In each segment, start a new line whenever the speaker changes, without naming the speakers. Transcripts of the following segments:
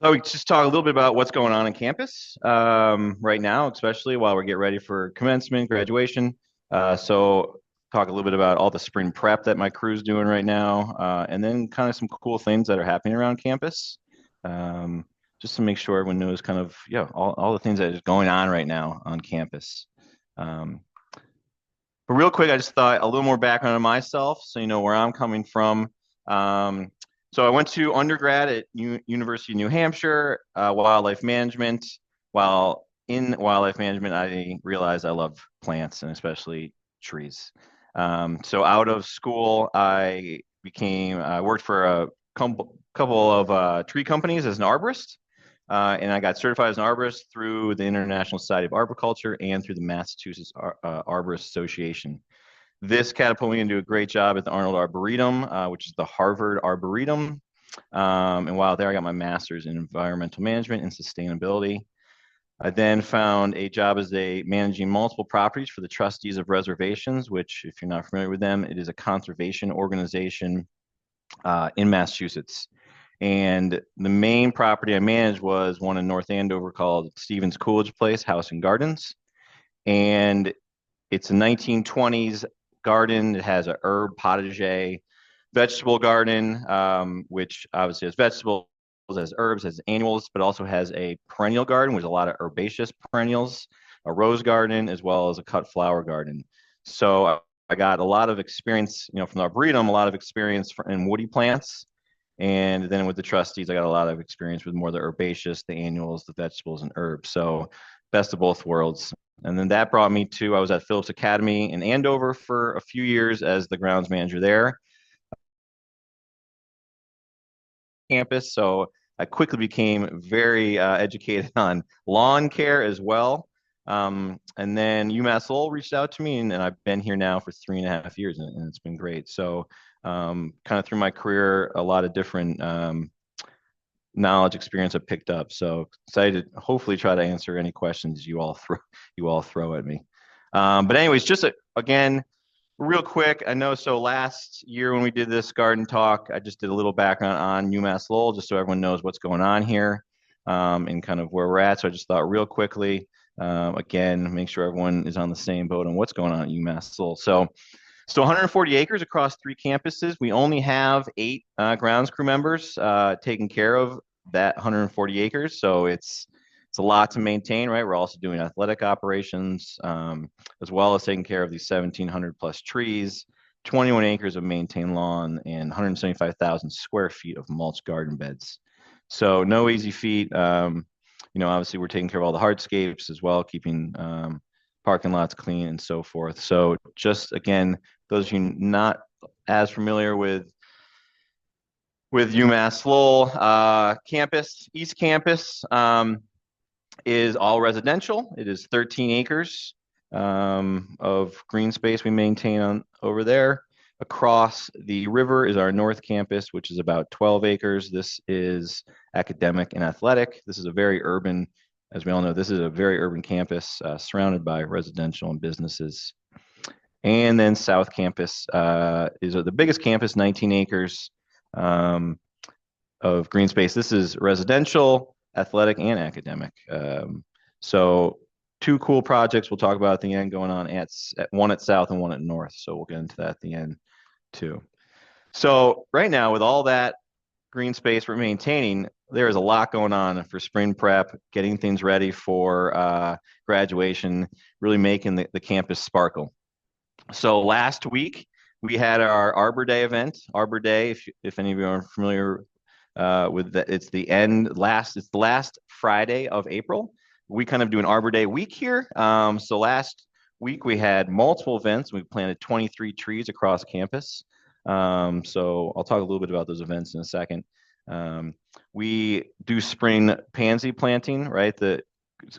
So we just talk a little bit about what's going on campus right now, especially while we get ready for commencement, graduation. So talk a little bit about all the spring prep that my crew's doing right now, and then kind of some cool things that are happening around campus, um, just to make sure everyone knows kind of all the things that is going on right now on campus. Um, but real quick, I just thought a little more background on myself, so you know where I'm coming from. Um, so I went to undergrad at University of New Hampshire, wildlife management. While in wildlife management, I realized I love plants and especially trees. So out of school, I worked for a couple of tree companies as an arborist. And I got certified as an arborist through the International Society of Arboriculture and through the Massachusetts Arborist Association. This catapulted me into a great job at the Arnold Arboretum, which is the Harvard Arboretum. And while there, I got my master's in environmental management and sustainability. I then found a job as a managing multiple properties for the Trustees of Reservations, which, if you're not familiar with them, it is a conservation organization in Massachusetts. And the main property I managed was one in North Andover called Stevens Coolidge Place House and Gardens. And it's a 1920s garden. It has a herb potager, vegetable garden, which obviously has vegetables, has herbs, has annuals, but also has a perennial garden with a lot of herbaceous perennials, a rose garden, as well as a cut flower garden. So I got a lot of experience, from the Arboretum, a lot of experience in woody plants. And then with the trustees, I got a lot of experience with more of the herbaceous, the annuals, the vegetables, and herbs. So best of both worlds. And then that brought me to, I was at Phillips Academy in Andover for a few years as the grounds manager there, campus. So I quickly became very educated on lawn care as well. And then UMass Lowell reached out to me, and I've been here now for 3.5 years, and it's been great. So kind of through my career, a lot of different knowledge experience I picked up. So excited to hopefully try to answer any questions you all throw at me. But anyways, just again, real quick, I know so last year when we did this garden talk, I just did a little background on UMass Lowell just so everyone knows what's going on here and kind of where we're at. So I just thought real quickly, again, make sure everyone is on the same boat on what's going on at UMass Lowell. So 140 acres across 3 campuses. We only have 8 grounds crew members taking care of that 140 acres. So it's a lot to maintain, right? We're also doing athletic operations, as well as taking care of these 1,700 plus trees, 21 acres of maintained lawn, and 175,000 square feet of mulch garden beds. So no easy feat. Obviously we're taking care of all the hardscapes as well, keeping parking lots clean and so forth. So just again, those of you not as familiar with UMass Lowell campus, East Campus is all residential. It is 13 acres of green space we maintain over there. Across the river is our North Campus, which is about 12 acres. This is academic and athletic. This is a very urban, as we all know, this is a very urban campus surrounded by residential and businesses. And then South Campus is the biggest campus, 19 acres of green space. This is residential, athletic, and academic. So 2 cool projects we'll talk about at the end going on at one at South and one at North. So we'll get into that at the end too. So right now with all that green space we're maintaining, there is a lot going on for spring prep, getting things ready for graduation, really making the campus sparkle. So last week we had our Arbor Day event. Arbor Day, if any of you are familiar with that, it's the last Friday of April. We kind of do an Arbor Day week here. So last week we had multiple events. We planted 23 trees across campus. So I'll talk a little bit about those events in a second. We do spring pansy planting, right? The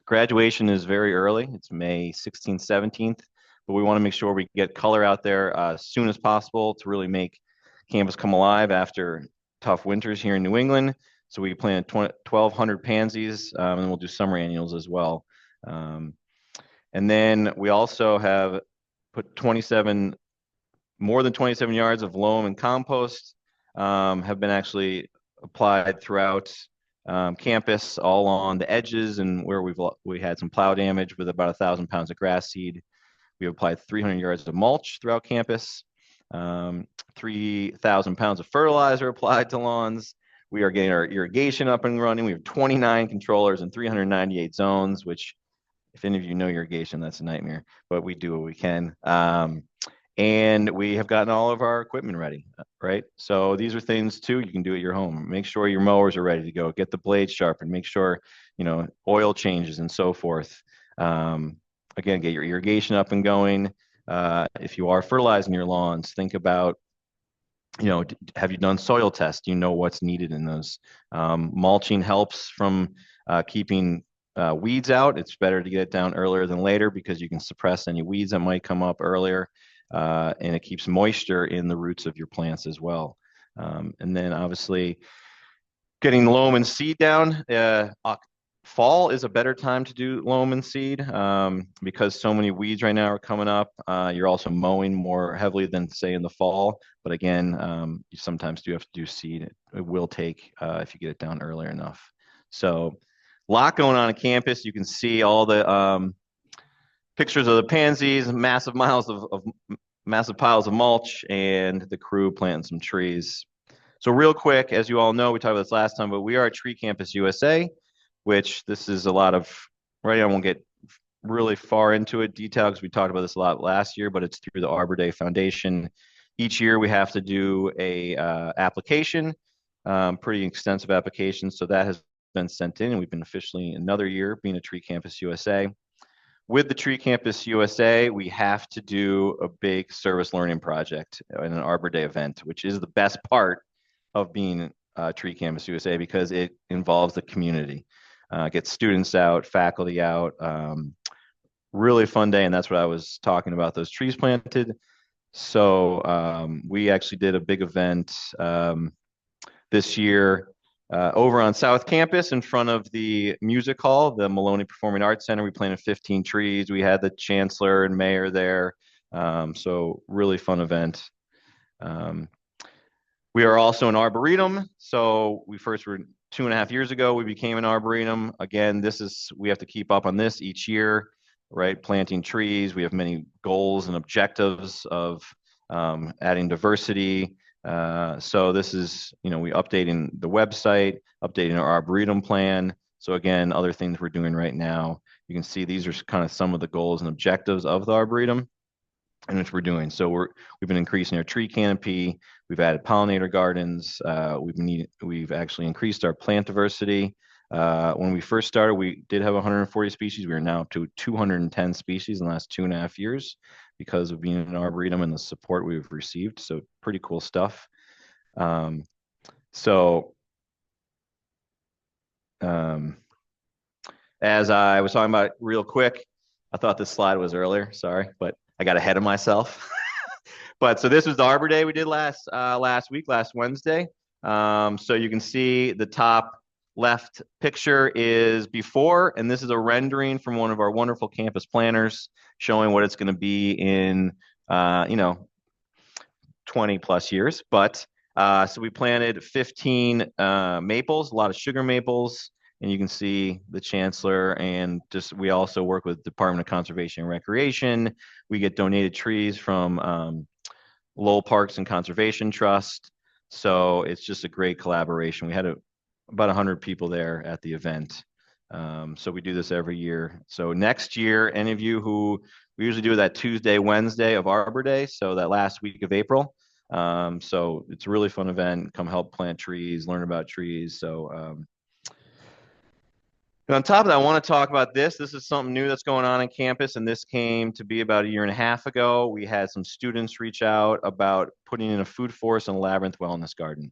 graduation is very early. It's May 16th, 17th, but we want to make sure we get color out there as soon as possible to really make campus come alive after tough winters here in New England. So we planted 1,200 pansies, and we'll do summer annuals as well. And then we also have put more than 27 yards of loam and compost have been actually applied throughout campus, all on the edges and where we had some plow damage with about 1,000 pounds of grass seed. We applied 300 yards of mulch throughout campus, 3,000 pounds of fertilizer applied to lawns. We are getting our irrigation up and running. We have 29 controllers and 398 zones, which, if any of you know irrigation, that's a nightmare, but we do what we can. And we have gotten all of our equipment ready, right? So these are things too you can do at your home. Make sure your mowers are ready to go. Get the blades sharpened. Make sure, oil changes and so forth. Again, get your irrigation up and going. If you are fertilizing your lawns, think about, have you done soil tests? Do you know what's needed in those? Mulching helps from keeping weeds out. It's better to get it down earlier than later because you can suppress any weeds that might come up earlier. And it keeps moisture in the roots of your plants as well. And then obviously getting loam and seed down. Fall is a better time to do loam and seed because so many weeds right now are coming up. You're also mowing more heavily than say in the fall. But again, you sometimes do have to do seed. It will take if you get it down earlier enough. So a lot going on campus. You can see all the pictures of the pansies, massive piles of mulch, and the crew planting some trees. So real quick, as you all know, we talked about this last time, but we are Tree Campus USA, which this is a lot of, right? I won't get really far into it detail because we talked about this a lot last year, but it's through the Arbor Day Foundation. Each year we have to do a application, pretty extensive application. So that has been sent in, and we've been officially another year being a Tree Campus USA. With the Tree Campus USA, we have to do a big service learning project and an Arbor Day event, which is the best part of being Tree Campus USA because it involves the community. Get students out, faculty out, really fun day. And that's what I was talking about, those trees planted. So we actually did a big event this year over on South Campus in front of the music hall, the Maloney Performing Arts Center. We planted 15 trees. We had the chancellor and mayor there. So really fun event. We are also an Arboretum. So we first were 2.5 years ago, we became an Arboretum. Again, we have to keep up on this each year, right? Planting trees. We have many goals and objectives of adding diversity. So this is, we updating the website, updating our Arboretum plan. So again, other things we're doing right now. You can see these are kind of some of the goals and objectives of the Arboretum and which we're doing. So we've been increasing our tree canopy. We've added pollinator gardens. We've actually increased our plant diversity. When we first started, we did have 140 species. We are now up to 210 species in the last 2.5 years because of being an Arboretum and the support we've received. So pretty cool stuff. As I was talking about real quick, I thought this slide was earlier, sorry, but I got ahead of myself. But so this was the Arbor Day we did last Wednesday. So you can see the top left picture is before, and this is a rendering from one of our wonderful campus planners showing what it's going to be in, 20 plus years. But so we planted 15 maples, a lot of sugar maples, and you can see the chancellor. And we also work with Department of Conservation and Recreation. We get donated trees from Lowell Parks and Conservation Trust. So it's just a great collaboration. We had about 100 people there at the event. So we do this every year. So next year, any of you we usually do that Tuesday, Wednesday of Arbor Day. So that last week of April. So it's a really fun event. Come help plant trees, learn about trees. So, and on top of that, I want to talk about this. This is something new that's going on campus, and this came to be about 1.5 years ago. We had some students reach out about putting in a food forest and a labyrinth wellness garden.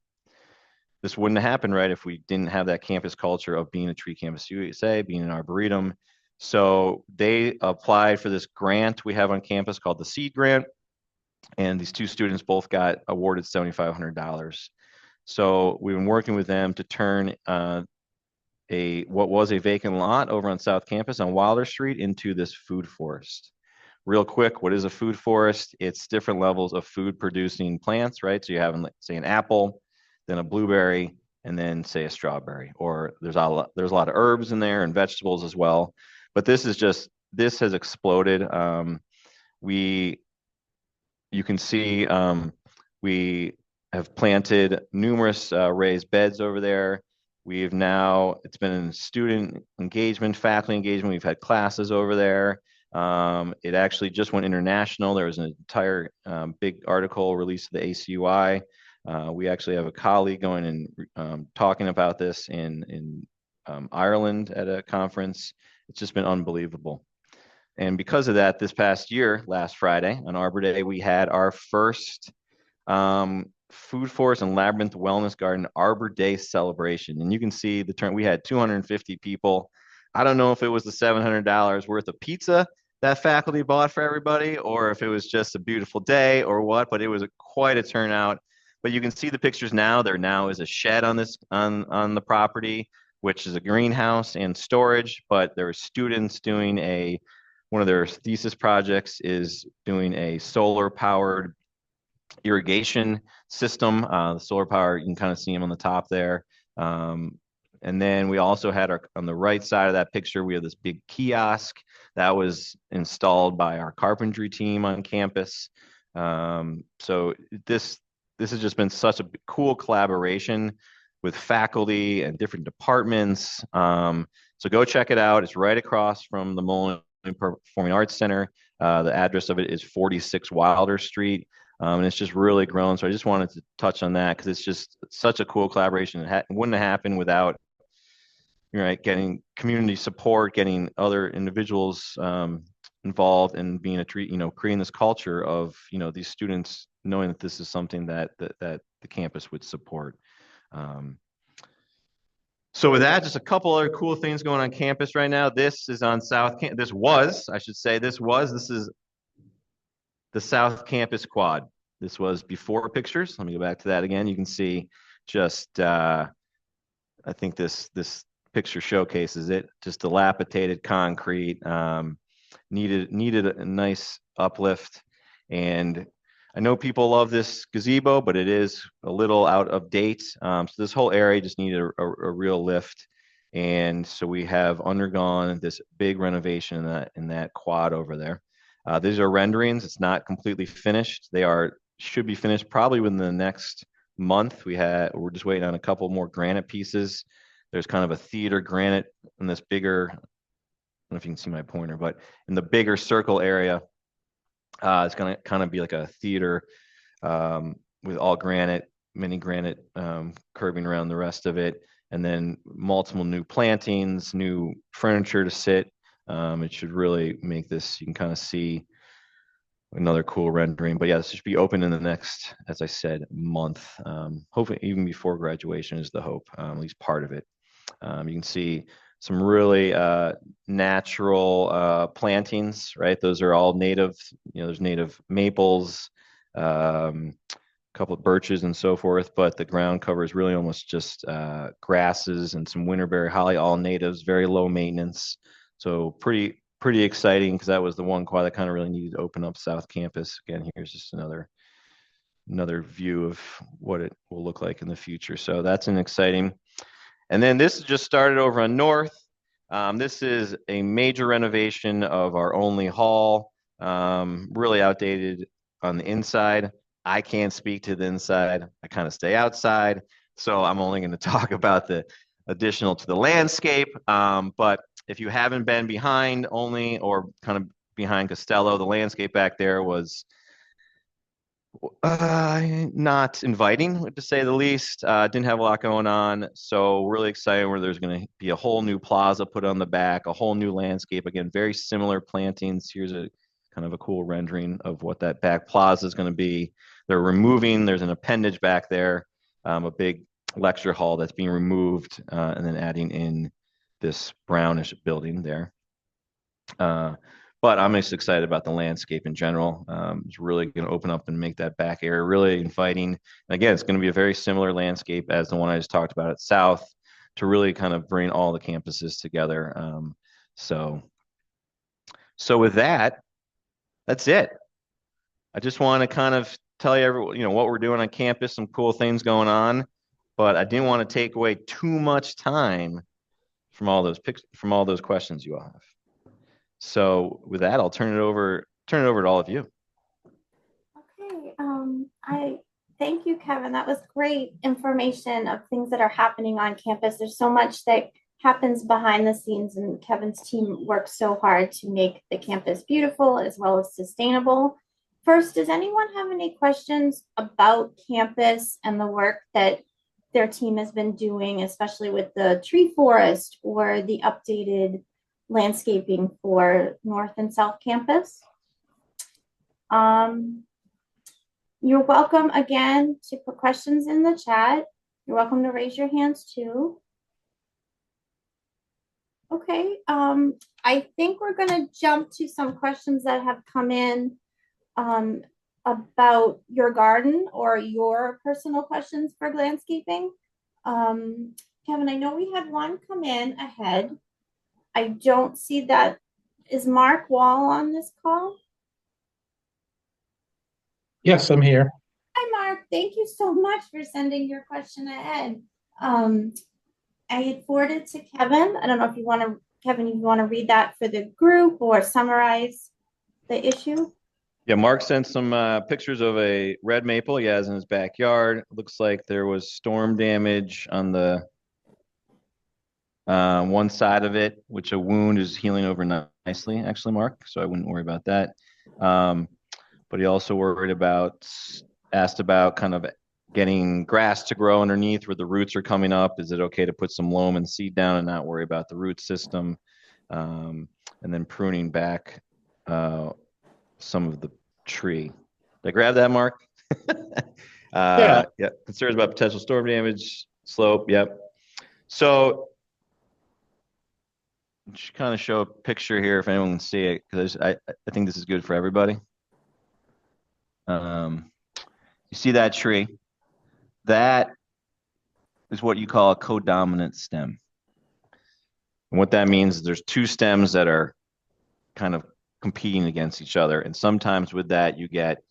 This wouldn't have happened, right, if we didn't have that campus culture of being a Tree Campus USA, being an Arboretum. So they applied for this grant we have on campus called the Seed Grant, and these two students both got awarded $7,500. So we've been working with them to turn what was a vacant lot over on South Campus on Wilder Street into this food forest. Real quick, what is a food forest? It's different levels of food producing plants, right? So you have, say, an apple, then a blueberry, and then say a strawberry. Or there's a lot of herbs in there and vegetables as well. But this has exploded. We You can see we have planted numerous raised beds over there. It's been in student engagement, faculty engagement. We've had classes over there. It actually just went international. There was an entire big article released to the ACUI. We actually have a colleague going and talking about this in Ireland at a conference. It's just been unbelievable. And because of that, this past year, last Friday on Arbor Day, we had our first Food Forest and Labyrinth Wellness Garden Arbor Day celebration. And you can see the turn. We had 250 people. I don't know if it was the $700 worth of pizza that faculty bought for everybody, or if it was just a beautiful day or what, but it was quite a turnout. But you can see the pictures now. There now is a shed on the property, which is a greenhouse and storage, but there are students doing one of their thesis projects is doing a solar powered irrigation system. The solar power, you can kind of see them on the top there. And then we also had on the right side of that picture, we have this big kiosk that was installed by our carpentry team on campus. So this has just been such a cool collaboration with faculty and different departments. So go check it out. It's right across from the Mullen Performing Arts Center. The address of it is 46 Wilder Street. And it's just really grown. So I just wanted to touch on that because it's just such a cool collaboration. It wouldn't have happened without getting community support, getting other individuals involved, and being creating this culture of these students knowing that this is something that the campus would support. So with that, just a couple other cool things going on campus right now. This is on South Campus. This is the South Campus quad. This was before pictures. Let me go back to that again. You can see just, I think this picture showcases it. Just dilapidated concrete, needed a nice uplift. And I know people love this gazebo, but it is a little out of date. So this whole area just needed a real lift. And so we have undergone this big renovation in that quad over there. These are renderings. It's not completely finished. Should be finished probably within the next month. We're just waiting on a couple more granite pieces. There's kind of a theater granite in this bigger, I don't know if you can see my pointer, but in the bigger circle area, it's going to kind of be like a theater with all granite, mini granite curbing around the rest of it, and then multiple new plantings, new furniture to sit. It should really make this, you can kind of see another cool rendering. But yeah, this should be open in the next, as I said, month. Hopefully even before graduation is the hope, at least part of it. You can see some really natural plantings, right? Those are all native, there's native maples, a couple of birches and so forth, but the ground cover is really almost just grasses and some winterberry holly, all natives, very low maintenance. So pretty exciting, because that was the one quad that kind of really needed to open up South Campus. Again, here's just another view of what it will look like in the future. So that's an exciting. And then this just started over on North. This is a major renovation of our only hall, really outdated on the inside. I can't speak to the inside. I kind of stay outside. So I'm only going to talk about the additional to the landscape. But if you haven't been behind or kind of behind Costello, the landscape back there was not inviting, to say the least. Didn't have a lot going on. So really excited where there's going to be a whole new plaza put on the back, a whole new landscape. Again, very similar plantings. Here's a kind of a cool rendering of what that back plaza is going to be. There's an appendage back there, a big lecture hall that's being removed, and then adding in this brownish building there. But I'm just excited about the landscape in general. It's really going to open up and make that back area really inviting. And again, it's going to be a very similar landscape as the one I just talked about at South, to really kind of bring all the campuses together. So with that's it. I just want to kind of tell you what we're doing on campus, some cool things going on. but I didn't want to take away too much time from all those questions you all have. So with that, I'll turn it over to all of you.
Okay, I thank you, Kevin. That was great information of things that are happening on campus. There's so much that happens behind the scenes, and Kevin's team works so hard to make the campus beautiful as well as sustainable. First, does anyone have any questions about campus and the work that their team has been doing, especially with the tree forest or the updated landscaping for North and South Campus? Um, you're welcome again to put questions in the chat. You're welcome to raise your hands too. Okay, I think we're gonna jump to some questions that have come in about your garden or your personal questions for landscaping. Kevin, I know we had one come in ahead. I don't see that. Is Mark Wall on this call?
Yes, I'm here.
Hi, Mark. Thank you so much for sending your question ahead. I had forwarded to Kevin. I don't know if you want to, Kevin, if you want to read that for the group or summarize the issue.
Yeah, Mark sent some pictures of a red maple he has in his backyard. It looks like there was storm damage on the one side of it, which a wound is healing over nicely, actually, Mark. So I wouldn't worry about that. But he also asked about kind of getting grass to grow underneath where the roots are coming up. Is it okay to put some loam and seed down and not worry about the root system? And then pruning back some of the tree. Did I grab that, Mark?
Yeah.
Concerns about potential storm damage, slope. Yep. So just kind of show a picture here if anyone can see it, because I think this is good for everybody. You see that tree? That is what you call a codominant stem. And what that means is there's two stems that are kind of competing against each other. And sometimes with that, you get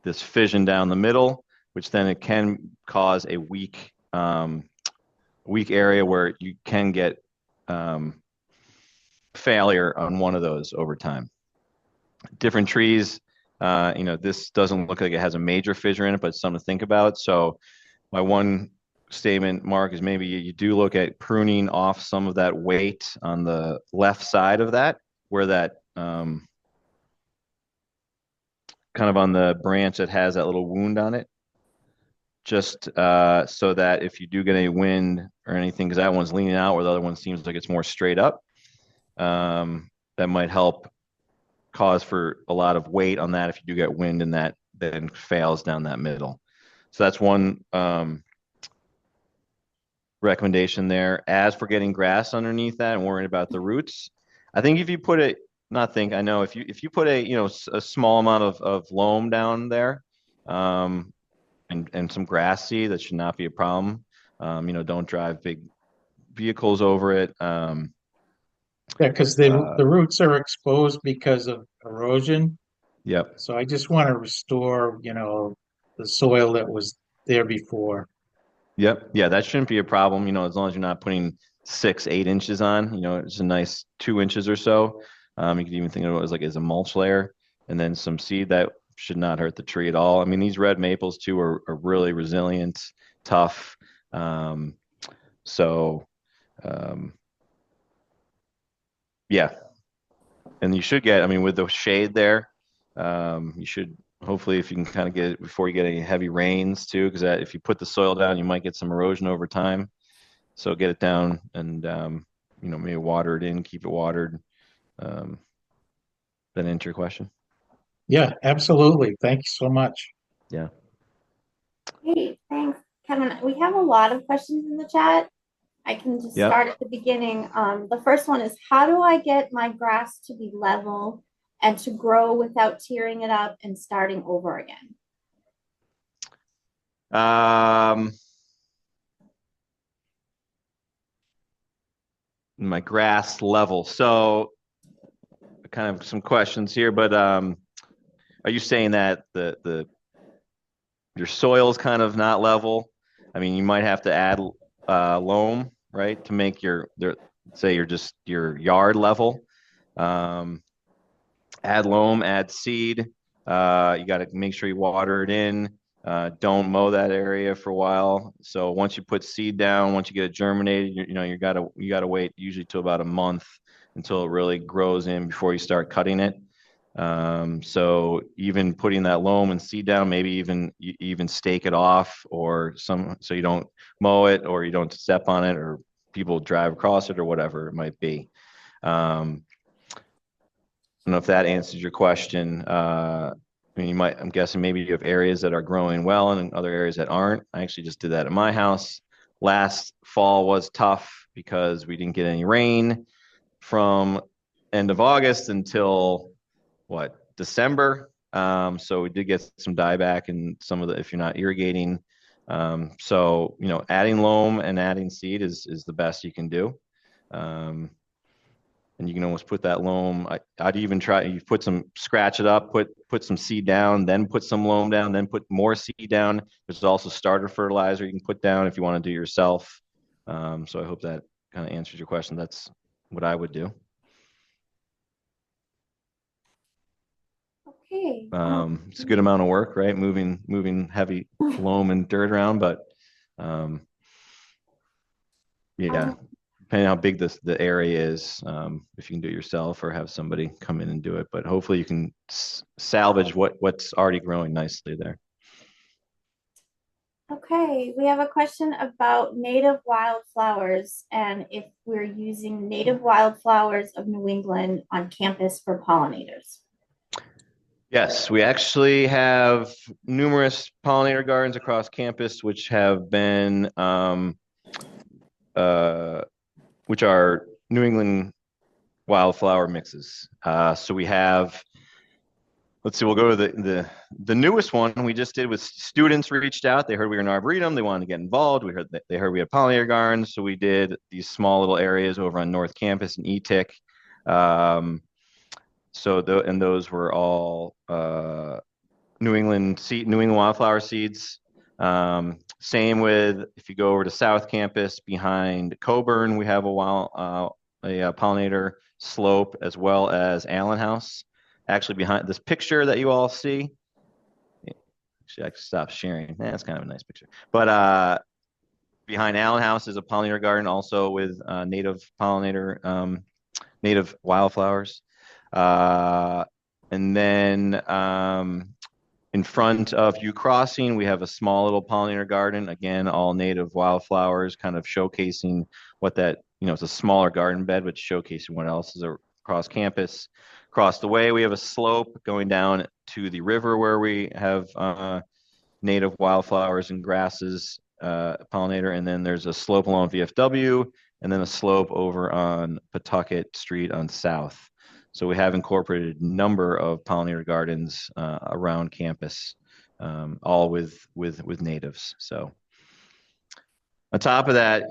this fission down the middle, which then it can cause a weak area where you can get failure on one of those over time. Different trees, this doesn't look like it has a major fissure in it, but it's something to think about. So my one statement, Mark, is maybe you do look at pruning off some of that weight on the left side of that, where that kind of on the branch that has that little wound on it, just so that if you do get any wind or anything, because that one's leaning out where the other one seems like it's more straight up, that might help cause for a lot of weight on that if you do get wind and that then fails down that middle. So that's one recommendation there. As for getting grass underneath that and worrying about the roots, I think if you put it, I know if you put a small amount of loam down there, and some grass seed, that should not be a problem. Don't drive big vehicles over it.
Yeah, because the roots are exposed because of erosion.
Yep.
So I just want to restore, the soil that was there before.
Yep. Yeah, that shouldn't be a problem, as long as you're not putting 6-8 inches on, it's a nice 2 inches or so. You could even think of it as a mulch layer, and then some seed that should not hurt the tree at all. I mean, these red maples too are really resilient, tough. Yeah. And you should get, with the shade there, you should hopefully, if you can kind of get it before you get any heavy rains too, because if you put the soil down, you might get some erosion over time. So get it down and, maybe water it in, keep it watered. That answer your question?
Yeah, absolutely. Thank you so much.
Yeah.
Hey, thanks, Kevin. We have a lot of questions in the chat. I can just start at the beginning. The first one is, how do I get my grass to be level and to grow without tearing it up and starting over again?
My grass level. So kind of some questions here, but are you saying that your soil is kind of not level? I mean, you might have to add loam, right, to make say your yard level. Add loam, add seed. You got to make sure you water it in. Don't mow that area for a while. So once you put seed down, once you get it germinated, you gotta wait usually till about a month until it really grows in before you start cutting it. So even putting that loam and seed down, maybe even stake it off so you don't mow it or you don't step on it or people drive across it or whatever it might be. I don't know if that answers your question. I mean, I'm guessing maybe you have areas that are growing well and other areas that aren't. I actually just did that at my house. Last fall was tough because we didn't get any rain from end of August until December. So we did get some dieback in if you're not irrigating. So, adding loam and adding seed is the best you can do. And you can almost put that loam. I'd even try. You scratch it up, put some seed down, then put some loam down, then put more seed down. There's also starter fertilizer you can put down if you want to do it yourself. So I hope that kind of answers your question. That's what I would do.
Okay.
It's a good amount of work, right? Moving heavy loam and dirt around, but yeah. Depending on how big the area is, if you can do it yourself or have somebody come in and do it, but hopefully you can salvage what's already growing nicely there.
Okay, we have a question about native wildflowers and if we're using native wildflowers of New England on campus for pollinators.
Yes, we actually have numerous pollinator gardens across campus, which have been which are New England wildflower mixes. So we have, let's see, we'll go to the newest one we just did with students reached out. They heard we were an Arboretum. They wanted to get involved. They heard we had pollinator gardens. So we did these small little areas over on North Campus in ETIC. And those were all New England wildflower seeds. Same with if you go over to South Campus behind Coburn, we have a pollinator slope as well as Allen House. Actually, behind this picture that you all see, actually I can stop sharing. That's kind of a nice picture. But behind Allen House is a pollinator garden, also with native wildflowers. And then in front of U Crossing, we have a small little pollinator garden. Again, all native wildflowers, kind of showcasing what it's a smaller garden bed, but showcasing what else is across campus. Across the way, we have a slope going down to the river where we have native wildflowers and grasses, pollinator. And then there's a slope along VFW, and then a slope over on Pawtucket Street on South. So we have incorporated a number of pollinator gardens around campus, all with natives. So on top of that,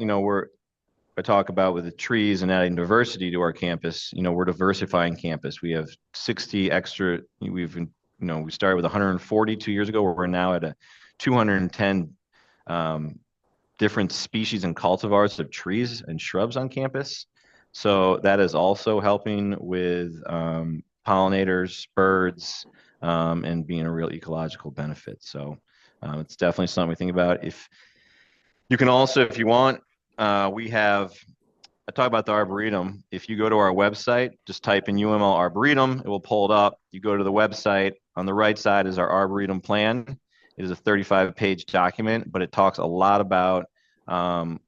I talk about with the trees and adding diversity to our campus. We're diversifying campus. We have 60 extra. We started with 140 2 years ago. We're now at 210 different species and cultivars of trees and shrubs on campus. So that is also helping with pollinators, birds, and being a real ecological benefit. So it's definitely something we think about. If you want, I talk about the Arboretum. If you go to our website, just type in UML Arboretum, it will pull it up. You go to the website, on the right side is our Arboretum plan. It is a 35-page document, but it talks a lot about all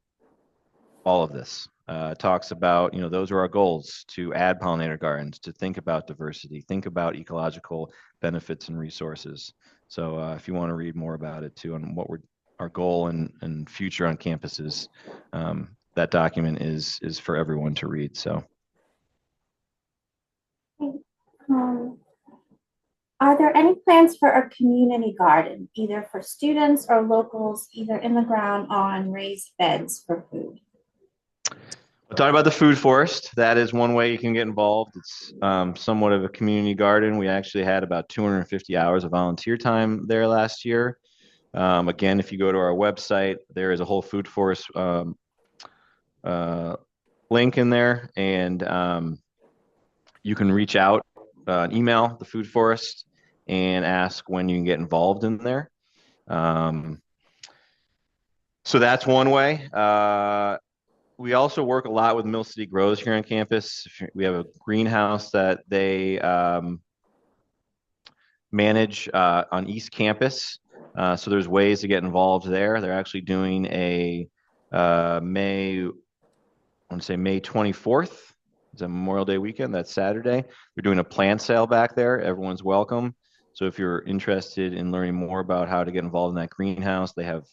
of this. It talks about, those are our goals, to add pollinator gardens, to think about diversity, think about ecological benefits and resources. So if you want to read more about it too, and what our goal and future on campuses, that document is for everyone to read. So,
are there any plans for a community garden, either for students or locals, either in the ground or on raised beds for food?
We'll talk about the food forest. That is one way you can get involved. It's somewhat of a community garden. We actually had about 250 hours of volunteer time there last year. Again, if you go to our website, there is a whole food forest link in there, and you can reach out, email the food forest and ask when you can get involved in there. So that's one way. We also work a lot with Mill City Grows here on campus. We have a greenhouse that they manage on East Campus. So there's ways to get involved there. They're actually doing a May 24th. It's a Memorial Day weekend. That's Saturday. They're doing a plant sale back there. Everyone's welcome. So if you're interested in learning more about how to get involved in that greenhouse, they have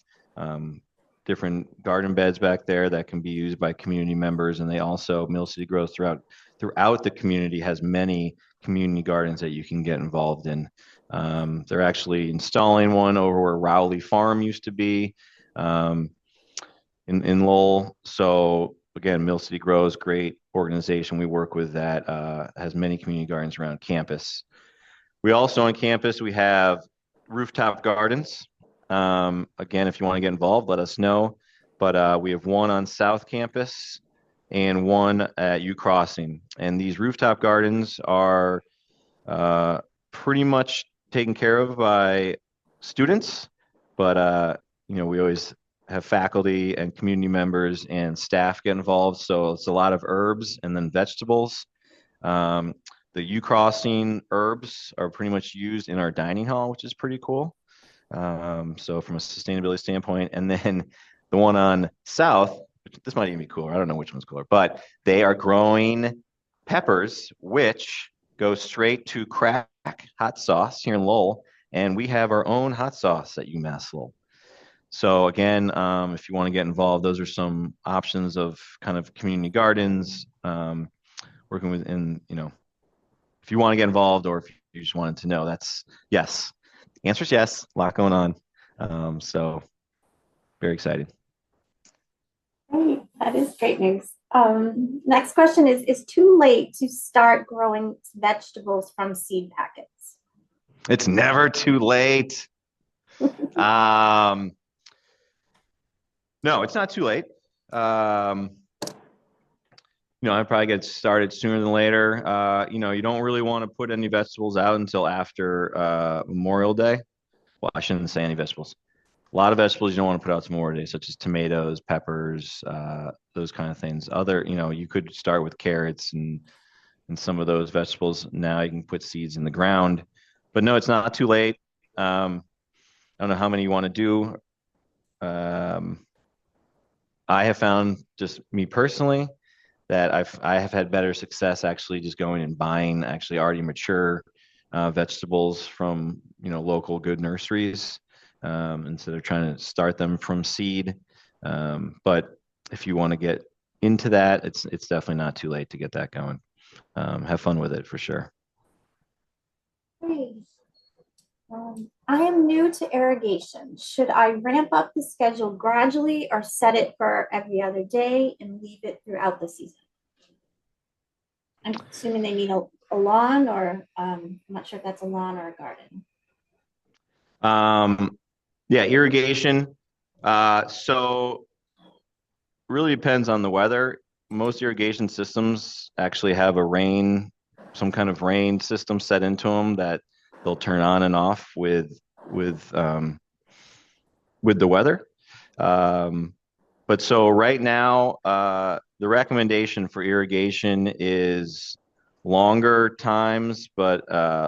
different garden beds back there that can be used by community members. And they also, Mill City Grows throughout the community has many community gardens that you can get involved in. They're actually installing one over where Rowley Farm used to be in Lowell. So again, Mill City Grows, great organization we work with that has many community gardens around campus. We also on campus, we have rooftop gardens. Again, if you want to get involved, let us know. But we have one on South Campus and one at U Crossing. And these rooftop gardens are pretty much taken care of by students. But, we always have faculty and community members and staff get involved. So it's a lot of herbs and then vegetables. The U Crossing herbs are pretty much used in our dining hall, which is pretty cool. So from a sustainability standpoint, and then the one on South, this might even be cooler. I don't know which one's cooler, but they are growing peppers, which go straight to crack hot sauce here in Lowell. And we have our own hot sauce at UMass Lowell. So again, if you want to get involved, those are some options of kind of community gardens, working with, if you want to get involved or if you just wanted to know, that's yes. The answer is yes. A lot going on. So very excited.
Great. That is great news. Next question is too late to start growing vegetables from seed packets?
It's never too late. No, it's not too late. I'd probably get started sooner than later. You don't really want to put any vegetables out until after Memorial Day. Well, I shouldn't say any vegetables. A lot of vegetables you don't want to put out to Memorial Day, such as tomatoes, peppers, those kind of things. You could start with carrots and some of those vegetables. Now you can put seeds in the ground. But no, it's not too late. I don't know how many you want to do. I have found, just me personally, that I have had better success actually just going and buying actually already mature vegetables from local good nurseries, instead of trying to start them from seed. But if you want to get into that, it's definitely not too late to get that going. Have fun with it for sure.
Great. I am new to irrigation. Should I ramp up the schedule gradually or set it for every other day and leave it throughout the season? I'm assuming they mean a lawn, or I'm not sure if that's a lawn or a garden.
Yeah, irrigation. So really depends on the weather. Most irrigation systems actually have some kind of rain system set into them that they'll turn on and off with the weather. But so right now, the recommendation for irrigation is longer times, but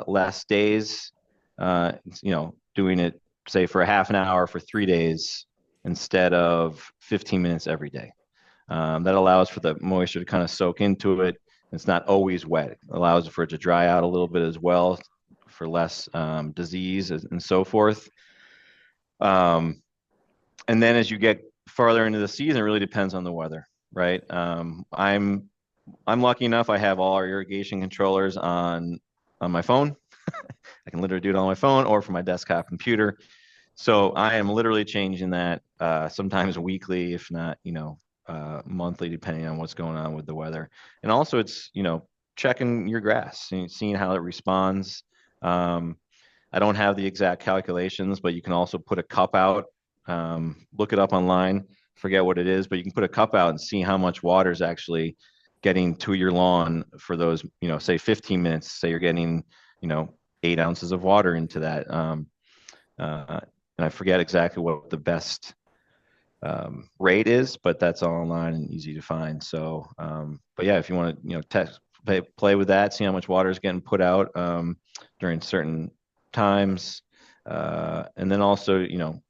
less days. Doing it, say, for a half an hour for 3 days instead of 15 minutes every day. That allows for the moisture to kind of soak into it. It's not always wet. It allows for it to dry out a little bit as well, for less disease and so forth. And then as you get farther into the season, it really depends on the weather, right? I'm lucky enough, I have all our irrigation controllers on my phone. I can literally do it on my phone or from my desktop computer. So I am literally changing that sometimes weekly, if not, monthly, depending on what's going on with the weather. And also it's, checking your grass, seeing how it responds. I don't have the exact calculations, but you can also put a cup out. Look it up online. Forget what it is, but you can put a cup out and see how much water is actually getting to your lawn for those, say 15 minutes. Say you're getting, 8 ounces of water into that. And I forget exactly what the best rate is, but that's all online and easy to find. So, but yeah, if you want to, test, play with that, see how much water is getting put out during certain times, and then also, I'm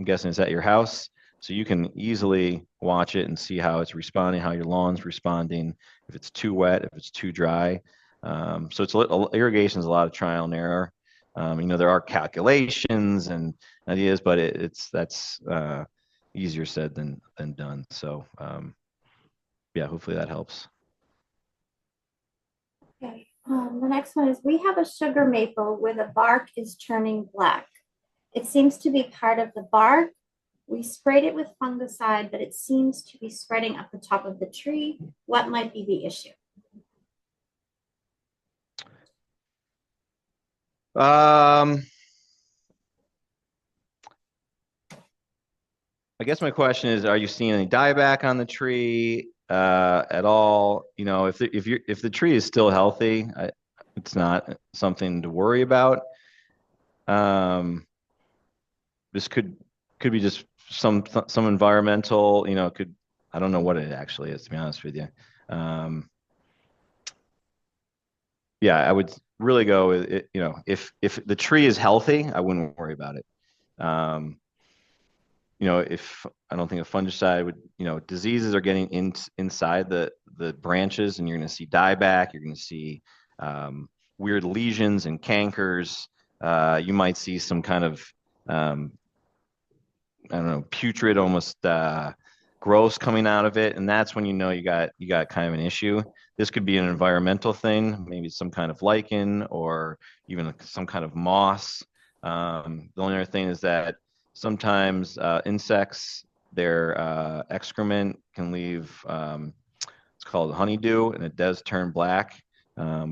guessing it's at your house, so you can easily watch it and see how it's responding, how your lawn's responding, if it's too wet, if it's too dry. So irrigation is a lot of trial and error. There are calculations and ideas, but that's easier said than done. So yeah, hopefully that helps.
Okay. The next one is, we have a sugar maple where the bark is turning black. It seems to be part of the bark. We sprayed it with fungicide, but it seems to be spreading up the top of the tree. What might be the issue?
I guess my question is, are you seeing any dieback on the tree at all? If the tree is still healthy, it's not something to worry about. This could be just some environmental, I don't know what it actually is, to be honest with you. Yeah, I would really go with it, if the tree is healthy, I wouldn't worry about it. If I don't think a fungicide would, diseases are getting inside the branches, and you're going to see dieback, you're going to see weird lesions and cankers. You might see some kind of, I don't know, putrid, almost gross coming out of it, and that's when you got kind of an issue. This could be an environmental thing, maybe some kind of lichen or even some kind of moss. The only other thing is that sometimes insects, their excrement can leave, it's called honeydew, and it does turn black. I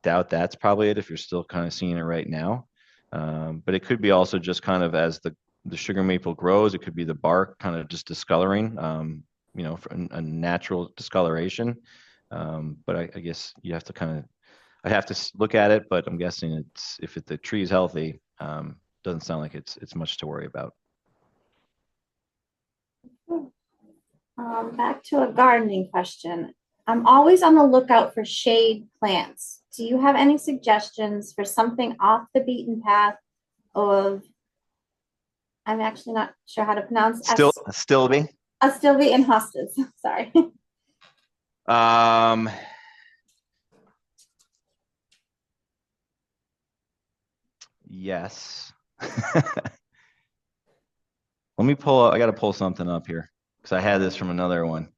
doubt that's probably it if you're still kind of seeing it right now. But it could be also just kind of as the sugar maple grows, it could be the bark kind of just discoloring, for a natural discoloration. But I guess you have to I have to look at it, but I'm guessing if the tree is healthy, doesn't sound like it's much to worry about.
Back to a gardening question. I'm always on the lookout for shade plants. Do you have any suggestions for something off the beaten path of, I'm actually not sure how to pronounce
Stilby.
Stilby and hostas. Sorry.
Yes. I got to pull something up here because I had this from another one.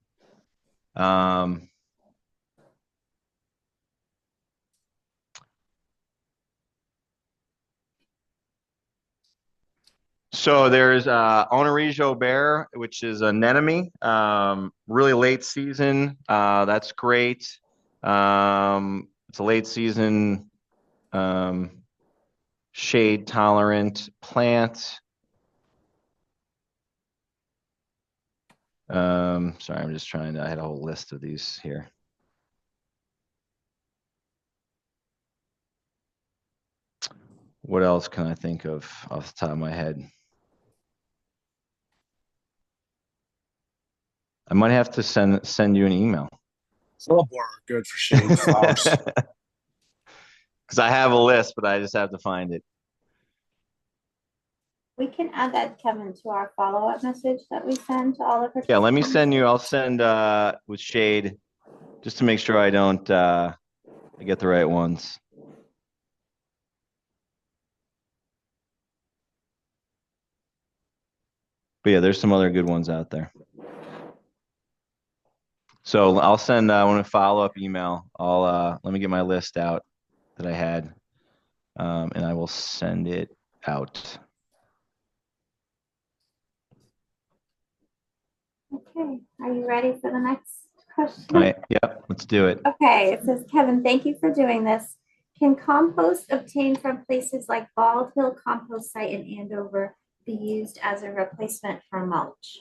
So there's Onorijo Bear, which is a anemone, really late season. That's great. It's a late season shade tolerant plant. Sorry, I'm just trying to, I had a whole list of these here. What else can I think of off the top of my head? I might have to send you an email.
Philip are good for shade flowers.
Because I have a list, but I just have to find it.
We can add that, Kevin, to our follow-up message that we send to all the participants.
Yeah, let me I'll send with shade just to make sure I don't I get the right ones. But yeah, there's some other good ones out there. So I'll send when a follow-up email. Let me get my list out that I had, and I will send it out.
Okay, are you ready for the next question?
All right, yep, let's do it.
Okay, it says, Kevin, thank you for doing this. Can compost obtained from places like Bald Hill Compost Site in Andover be used as a replacement for mulch?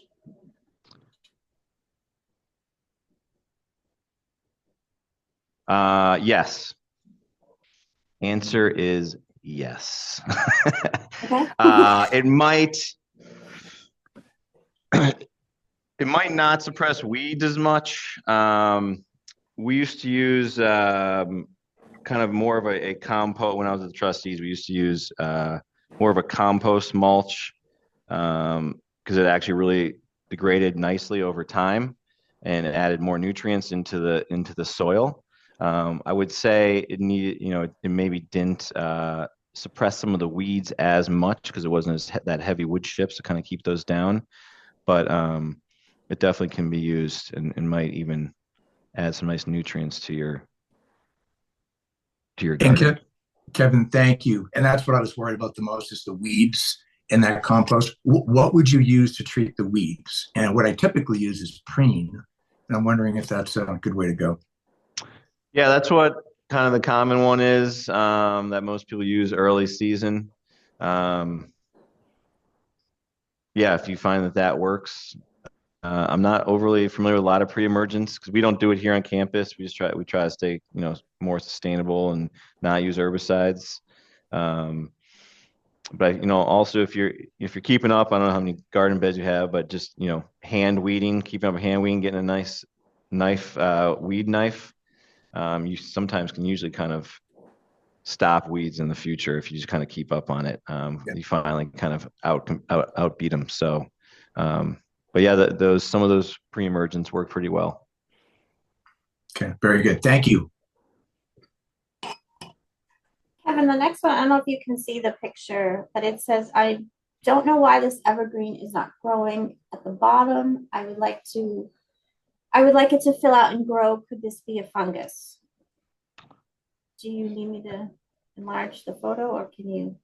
Yes. Answer is yes.
Okay.
It might it might not suppress weeds as much. We used to use kind of more of a compost when I was at the trustees. We used to use more of a compost mulch because it actually really degraded nicely over time and it added more nutrients into the soil. I would say it needed, it maybe didn't suppress some of the weeds as much because it wasn't that heavy wood chips to kind of keep those down. But it definitely can be used and might even add some nice nutrients to your
And
garden.
Kevin, thank you. And that's what I was worried about the most is the weeds in that compost. What would you use to treat the weeds? And what I typically use is preen. And I'm wondering if that's a good way to go.
Yeah, that's what kind of the common one is that most people use early season. Yeah, if you find that works. I'm not overly familiar with a lot of pre-emergence because we don't do it here on campus. We try to stay, more sustainable and not use herbicides. But also if you're keeping up, I don't know how many garden beds you have, but just hand weeding, keeping up hand weeding, getting a nice knife, weed knife. You sometimes can usually kind of stop weeds in the future if you just kind of keep up on it. You finally kind of outbeat them. So, but yeah, some of those pre-emergents work pretty well.
Okay, very good. Thank you.
Kevin, the next one, I don't know if you can see the picture, but it says, I don't know why this evergreen is not growing at the bottom. I would like it to fill out and grow. Could this be a fungus? Do you need me to enlarge the photo or can you?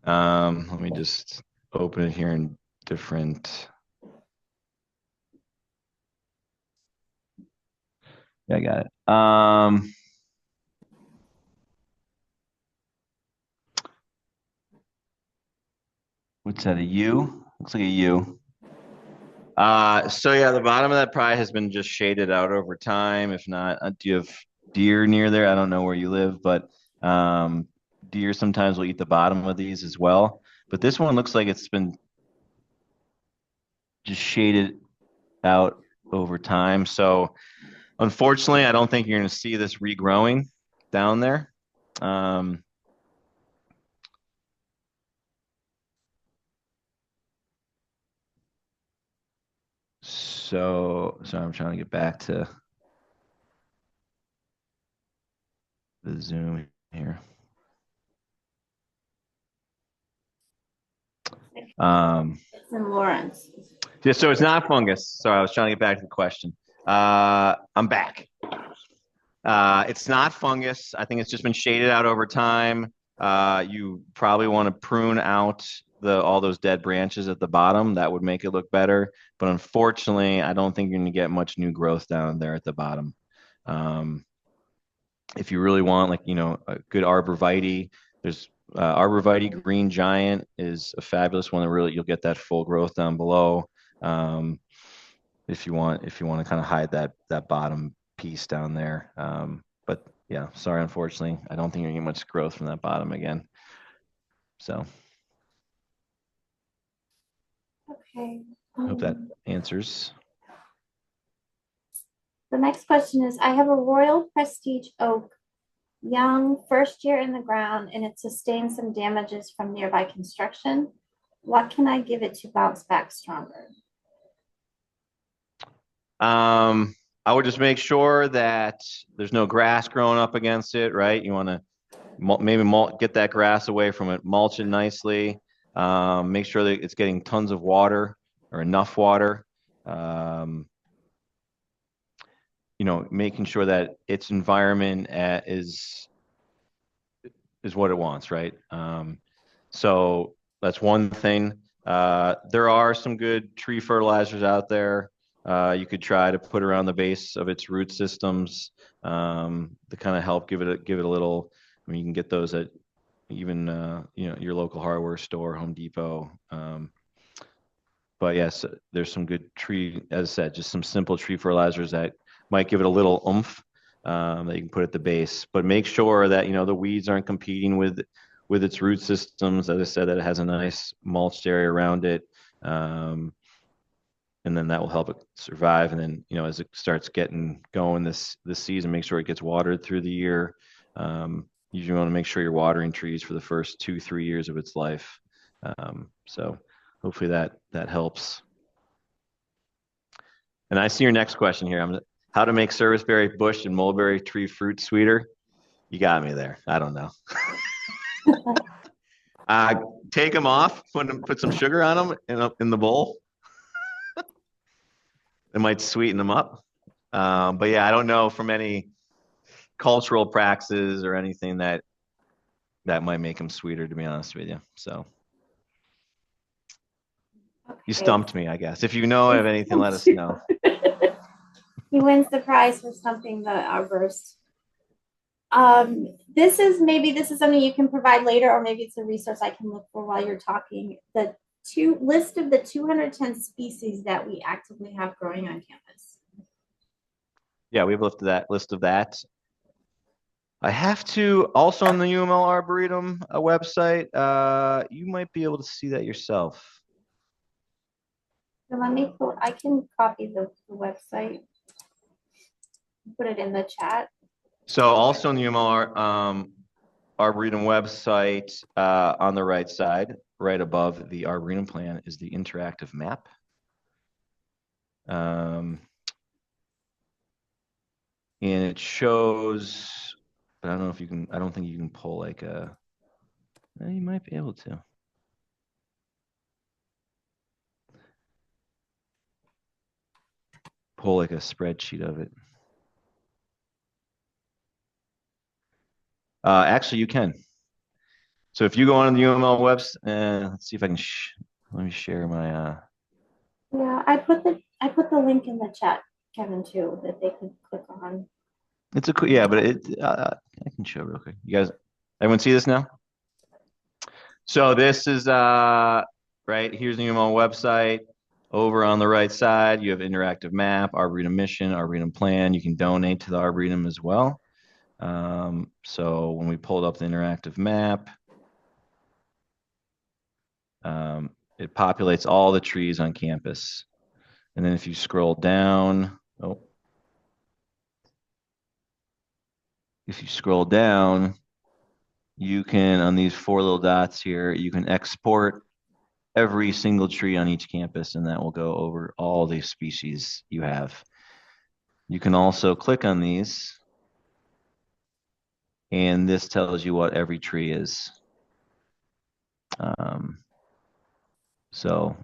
Let me just open it here in different. Yeah, I got it. What's that, a U? Looks like a U. So yeah, the bottom of that probably has been just shaded out over time. If not, do you have deer near there? I don't know where you live, but deer sometimes will eat the bottom of these as well. But this one looks like it's been just shaded out over time. So unfortunately, I don't think you're going to see this regrowing down there. So I'm trying to get back to the Zoom here.
It's in Lawrence.
Yeah, so it's not fungus. Sorry, I was trying to get back to the question. I'm back. It's not fungus. I think it's just been shaded out over time. You probably want to prune out all those dead branches at the bottom. That would make it look better. But unfortunately, I don't think you're going to get much new growth down there at the bottom. If you really want, a good arborvitae, there's arborvitae green giant is a fabulous one that really you'll get that full growth down below. If you want to kind of hide that bottom piece down there. But yeah, sorry, unfortunately, I don't think you're getting much growth from that bottom again. So.
Okay.
I hope that answers.
The next question is, I have a Royal Prestige oak, young, first year in the ground, and it sustained some damages from nearby construction. What can I give it to bounce back stronger?
I would just make sure that there's no grass growing up against it, right? You want to maybe get that grass away from it, mulch it nicely. Make sure that it's getting tons of water or enough water. Making sure that its environment is what it wants, right? So that's one thing. There are some good tree fertilizers out there. You could try to put around the base of its root systems to kind of help give it a little. I mean, you can get those at even your local hardware store, Home Depot. But yes, there's some good tree, as I said, just some simple tree fertilizers that might give it a little oomph that you can put at the base. But make sure that the weeds aren't competing with its root systems. As I said, that it has a nice mulched area around it. And then that will help it survive. And then, as it starts getting going this season, make sure it gets watered through the year. You want to make sure you're watering trees for the first 2-3 years of its life. So hopefully that helps. And I see your next question here. How to make serviceberry bush and mulberry tree fruit sweeter? You got me there. I don't know. Take them off, put some sugar on them in the bowl. It might sweeten them up. But yeah, I don't know from any cultural practices or anything that might make them sweeter, to be honest with you. So you stumped me, I guess. If you know of anything, let us know.
He wins the prize for stumping the arborist. This is something you can provide later, or maybe it's a resource I can look for while you're talking. The list of the 210 species that we actively have growing on campus.
Yeah, we have a list of that. I have to also on the UML Arboretum website. You might be able to see that yourself.
So I can copy the website, put it in the chat.
So also on the UML Arboretum website, on the right side, right above the Arboretum plan, is the interactive map. And it shows, but I don't know if you can, I don't think you can pull like you might be able to. Pull like a spreadsheet of it. Actually, you can. So if you go on the UML website, let's see if I can. Let me share my.
Yeah, I put the link in the chat, Kevin, too, that they could click on.
It's a yeah, but I can show real quick. You guys, everyone see this now? So this is right. Here's the UML website. Over on the right side, you have interactive map, Arboretum mission, Arboretum plan. You can donate to the Arboretum as well. So when we pulled up the interactive map, it populates all the trees on campus. And then if you scroll down, you can, on these 4 little dots here, you can export every single tree on each campus, and that will go over all the species you have. You can also click on these, and this tells you what every tree is. So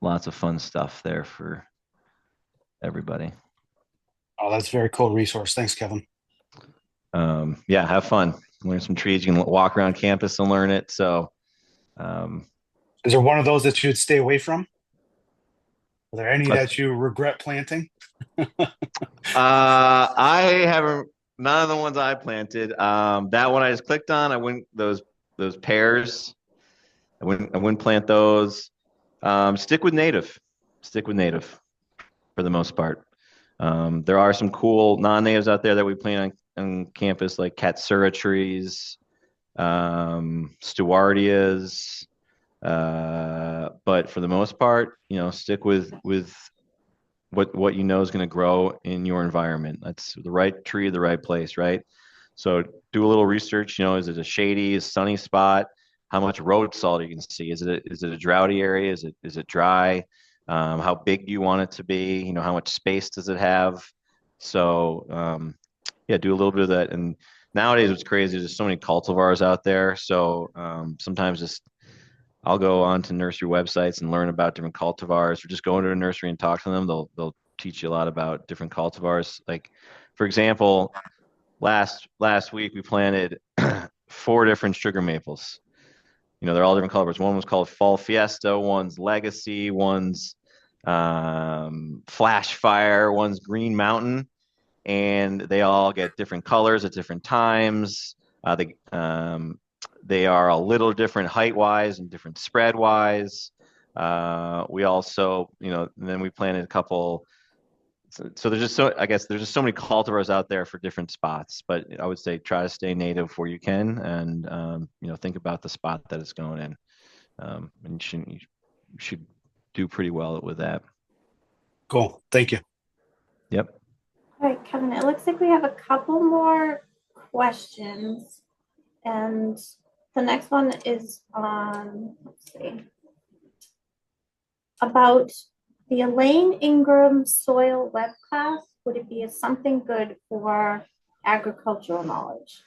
lots of fun stuff there for everybody.
Oh, that's a very cool resource. Thanks, Kevin.
Yeah, have fun. Learn some trees. You can walk around campus and learn it. So,
is there one of those that you would stay away from? Are there any that you regret planting?
I haven't. None of the ones I planted. That one I just clicked on. I wouldn't those pears. I wouldn't plant those. Stick with native. Stick with native for the most part. There are some cool non-natives out there that we plant on campus, like Katsura trees, Stewardias. But for the most part, stick with what you know is going to grow in your environment. That's the right tree, the right place, right? So do a little research. Is it a shady, a sunny spot? How much road salt you can see? Is it a droughty area? Is it dry? How big do you want it to be? How much space does it have? So yeah, do a little bit of that. And nowadays, what's crazy is there's so many cultivars out there. So sometimes I'll go on to nursery websites and learn about different cultivars, or just go into a nursery and talk to them. They'll teach you a lot about different cultivars. Like, for example, last week we planted 4 different sugar maples. They're all different cultivars. One was called Fall Fiesta, one's Legacy, one's Flash Fire, one's Green Mountain, and they all get different colors at different times. They are a little different height-wise and different spread-wise. We also, then we planted a couple. So there's just I guess there's just so many cultivars out there for different spots. But I would say try to stay native where you can, and think about the spot that it's going in. And you should do pretty well with that.
Cool. Thank you.
Yep.
All right, Kevin, it looks like we have a couple more questions. And the next one is on, let's see, about the Elaine Ingram soil web class. Would it be something good for agricultural knowledge?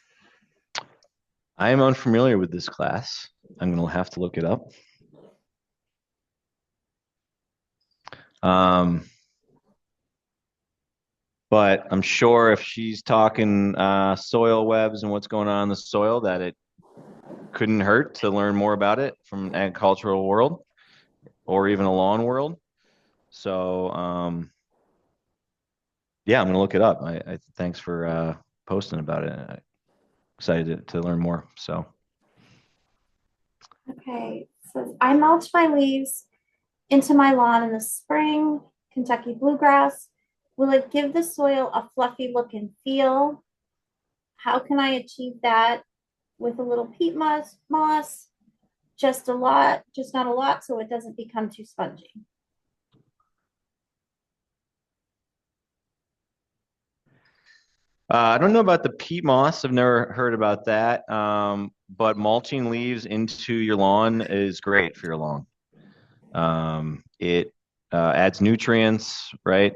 I am unfamiliar with this class. I'm going to have to look it up. But I'm sure if she's talking soil webs and what's going on in the soil, that it couldn't hurt to learn more about it from an agricultural world or even a lawn world. So, yeah, I'm going to look it up. I thanks for posting about it. I'm excited to learn more. So,
okay, so I mulch my leaves into my lawn in the spring, Kentucky bluegrass. Will it give the soil a fluffy look and feel? How can I achieve that with a little peat moss? Just not a lot, so it doesn't become too spongy.
I don't know about the peat moss. I've never heard about that. But mulching leaves into your lawn is great for your lawn. It adds nutrients, right?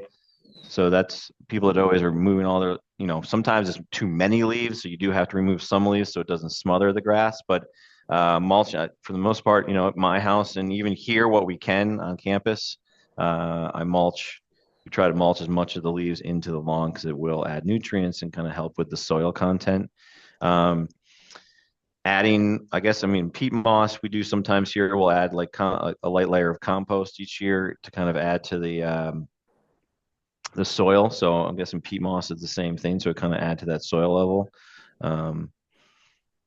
So that's people that always are removing all their, sometimes it's too many leaves. So you do have to remove some leaves so it doesn't smother the grass. But mulch, for the most part, at my house and even here, what we can on campus, I mulch. We try to mulch as much of the leaves into the lawn because it will add nutrients and kind of help with the soil content. Adding, peat moss, we do sometimes here. We'll add like a light layer of compost each year to kind of add to the soil. So I'm guessing peat moss is the same thing. So it kind of add to that soil level.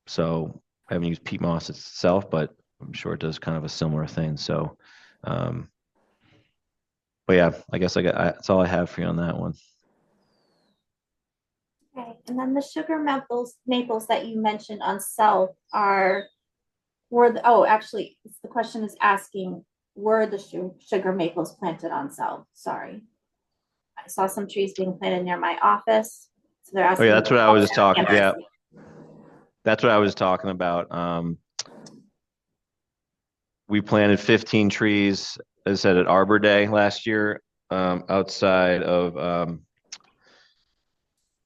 So I haven't used peat moss itself, but I'm sure it does kind of a similar thing. So, but yeah, I guess that's all I have for you on that one.
Okay, and then the sugar maples that you mentioned on South actually, the question is asking, were the sugar maples planted on South? Sorry. I saw some trees being planted near my office. So they're asking.
Oh yeah, that's what I was talking. Yeah, that's what I was talking about. We planted 15 trees, as I said, at Arbor Day last year, outside of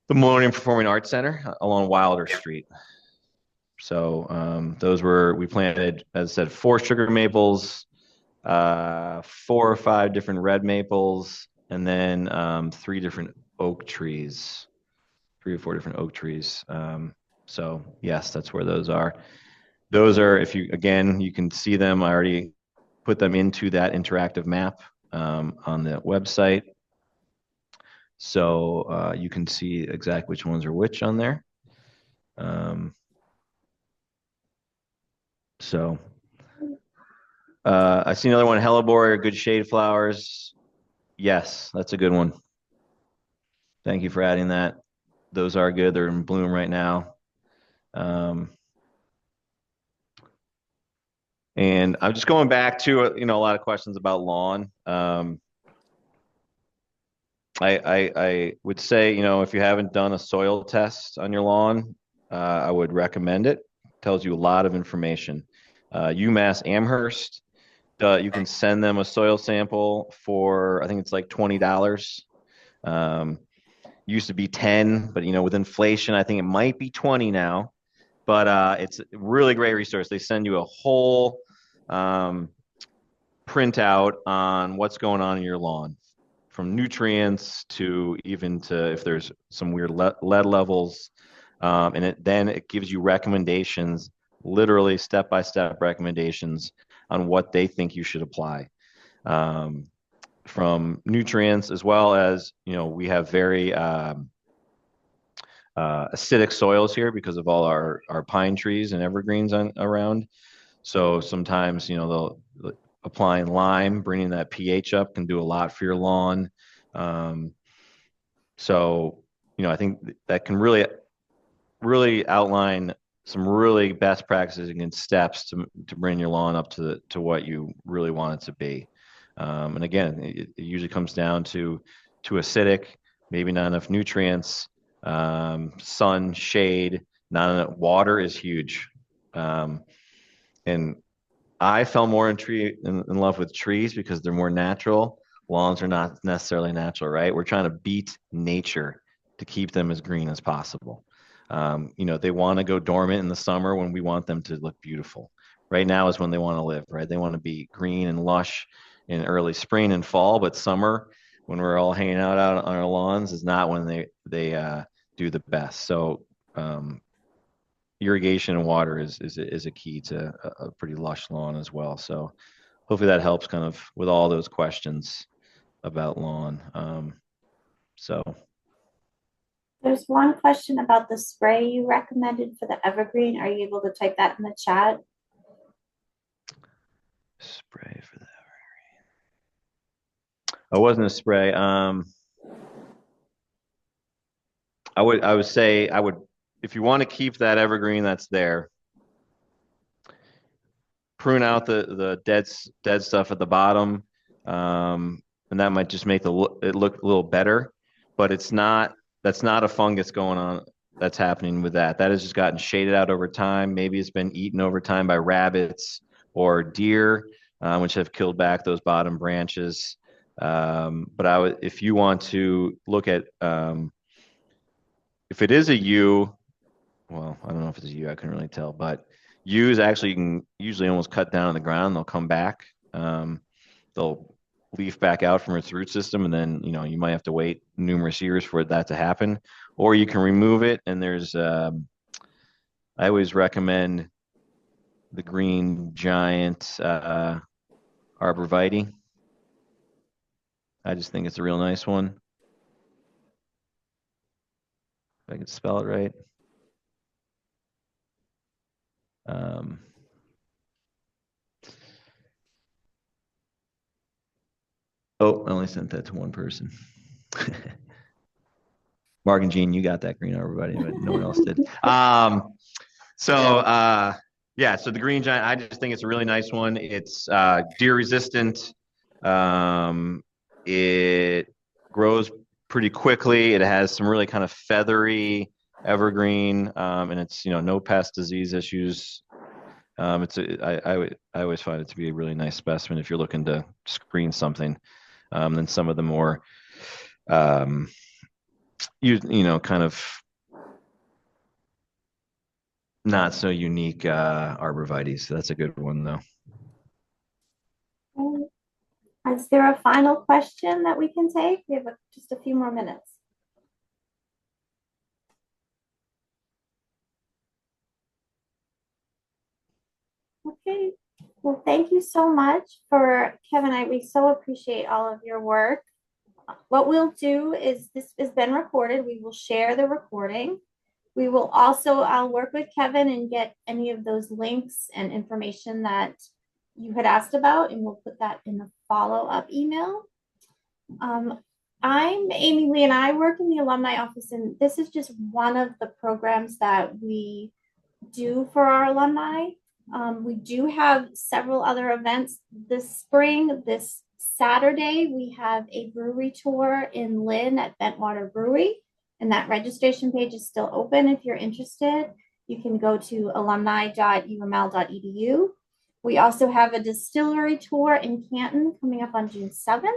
the Millennium Performing Arts Center along Wilder Street. So we planted, as I said, 4 sugar maples, 4 or 5 different red maples, and then 3 different oak trees, 3 or 4 different oak trees. So yes, that's where those are. Those are, you can see them. I already put them into that interactive map on the website. So you can see exactly which ones are which on there. I see another one, hellebore, good shade flowers. Yes, that's a good one. Thank you for adding that. Those are good. They're in bloom right now. And I'm just going back to, a lot of questions about lawn. I would say, if you haven't done a soil test on your lawn, I would recommend it. Tells you a lot of information. UMass Amherst, you can send them a soil sample for, I think it's like $20. Used to be 10, but with inflation, I think it might be 20 now. But it's a really great resource. They send you a whole printout on what's going on in your lawn, from nutrients to if there's some weird lead levels, and then it gives you recommendations, literally step-by-step recommendations on what they think you should apply. from nutrients, as well as, we have very acidic soils here because of all our pine trees and evergreens around. So sometimes, they'll applying lime, bringing that pH up can do a lot for your lawn. So, I think that can really outline some really best practices and steps to bring your lawn up to what you really want it to be. And again, it usually comes down to acidic, maybe not enough nutrients, sun, shade, not enough water is huge. And I fell more in love with trees because they're more natural. Lawns are not necessarily natural, right? We're trying to beat nature to keep them as green as possible. They want to go dormant in the summer when we want them to look beautiful. Right now is when they want to live, right? They want to be green and lush in early spring and fall, but summer, when we're all hanging out on our lawns, is not when they do the best. So irrigation and water is a key to a pretty lush lawn as well. So hopefully that helps kind of with all those questions about lawn. So
There's one question about the spray you recommended for the evergreen. Are you able to type that in the chat?
Spray for the evergreen. It wasn't a spray. I would say if you want to keep that evergreen that's there, prune out the dead stuff at the bottom, and that might just make it look a little better. But that's not a fungus going on that's happening with that. That has just gotten shaded out over time. Maybe it's been eaten over time by rabbits or deer, which have killed back those bottom branches. But if you want to look at if it is a yew, well, I don't know if it's a yew, I couldn't really tell, but yews actually you can usually almost cut down on the ground. They'll come back. They'll leaf back out from its root system, and then you might have to wait numerous years for that to happen, or you can remove it. And there's I always recommend the green giant arborvitae. I just think it's a real nice one. If I could spell it right. Oh, I only sent that to one person. Mark and Gene, you got that green arborvitae, but no one else did. So the green giant, I just think it's a really nice one. It's deer resistant. It grows pretty quickly. It has some really kind of feathery evergreen, and it's no pest disease issues. I always find it to be a really nice specimen if you're looking to screen something. Than some of the more kind of not so unique arborvitaes. So that's a good one though.
Is there a final question that we can take? We have just a few more minutes. Okay. Well, thank you so much for Kevin. We so appreciate all of your work. What we'll do is this has been recorded. We will share the recording. We will also, I'll work with Kevin and get any of those links and information that you had asked about, and we'll put that in the follow-up email. I'm Amy Lee, and I work in the alumni office, and this is just one of the programs that we do for our alumni. We do have several other events this spring. This Saturday, we have a brewery tour in Lynn at Bentwater Brewery, and that registration page is still open. If you're interested, you can go to alumni.uml.edu. We also have a distillery tour in Canton coming up on June 7th.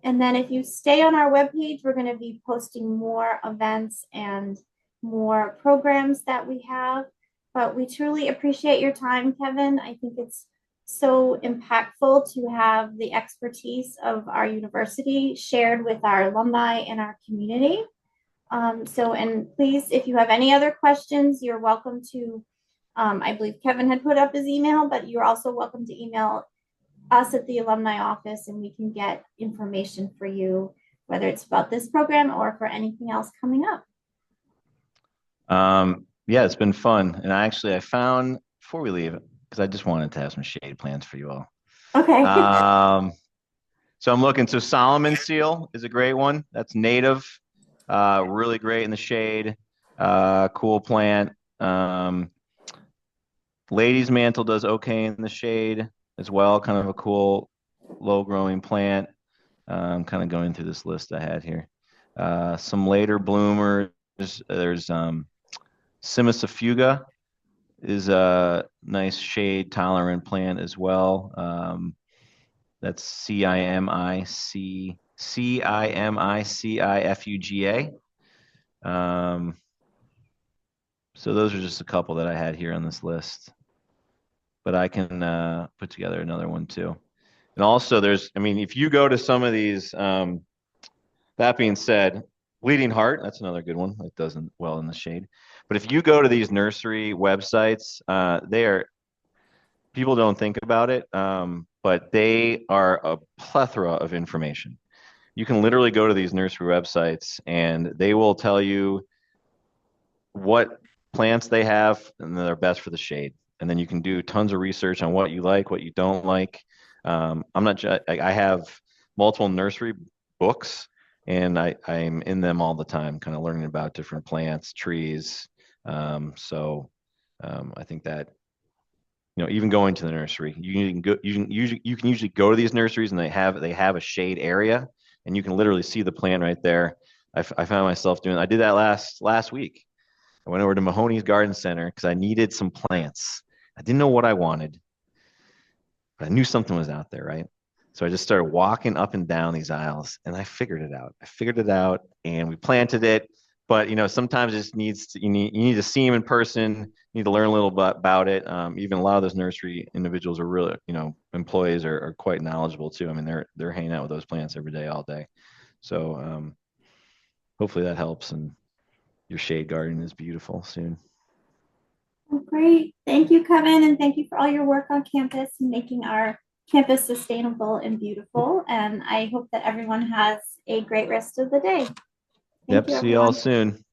And then if you stay on our webpage, we're going to be posting more events and more programs that we have. But we truly appreciate your time, Kevin. I think it's so impactful to have the expertise of our university shared with our alumni and our community. And please, if you have any other questions, you're welcome to, I believe Kevin had put up his email, but you're also welcome to email us at the alumni office and we can get information for you, whether it's about this program or for anything else coming up.
Yeah, it's been fun. And I found before we leave, because I just wanted to have some shade plants for you all.
Okay.
So I'm looking. So Solomon seal is a great one. That's native, really great in the shade. Cool plant. Ladies mantle does okay in the shade as well. Kind of a cool, low growing plant. Kind of going through this list I had here. Some later bloomers. There's Cimicifuga is a nice shade tolerant plant as well. That's Cimicifuga. So those are just a couple that I had here on this list, but I can put together another one too. And also if you go to some of these, that being said, bleeding heart, that's another good one. It doesn't well in the shade. But if you go to these nursery websites, people don't think about it, but they are a plethora of information. You can literally go to these nursery websites and they will tell you what plants they have and they're best for the shade. And then you can do tons of research on what you like, what you don't like. I have multiple nursery books and I'm in them all the time, kind of learning about different plants, trees. I think that even going to the nursery, you can usually go to these nurseries and they have a shade area, and you can literally see the plant right there. I found myself I did that last week. I went over to Mahoney's Garden Center because I needed some plants. I didn't know what I wanted, but I knew something was out there, right? So I just started walking up and down these aisles, and I figured it out. And we planted it. But sometimes it just you need to see them in person. You need to learn a little bit about it. Even a lot of those nursery individuals are really, employees are quite knowledgeable too. I mean, they're hanging out with those plants every day, all day. So hopefully that helps, and your shade garden is beautiful soon.
Great. Thank you, Kevin, and thank you for all your work on campus and making our campus sustainable and beautiful. And I hope that everyone has a great rest of the day.
Yep, see you all soon.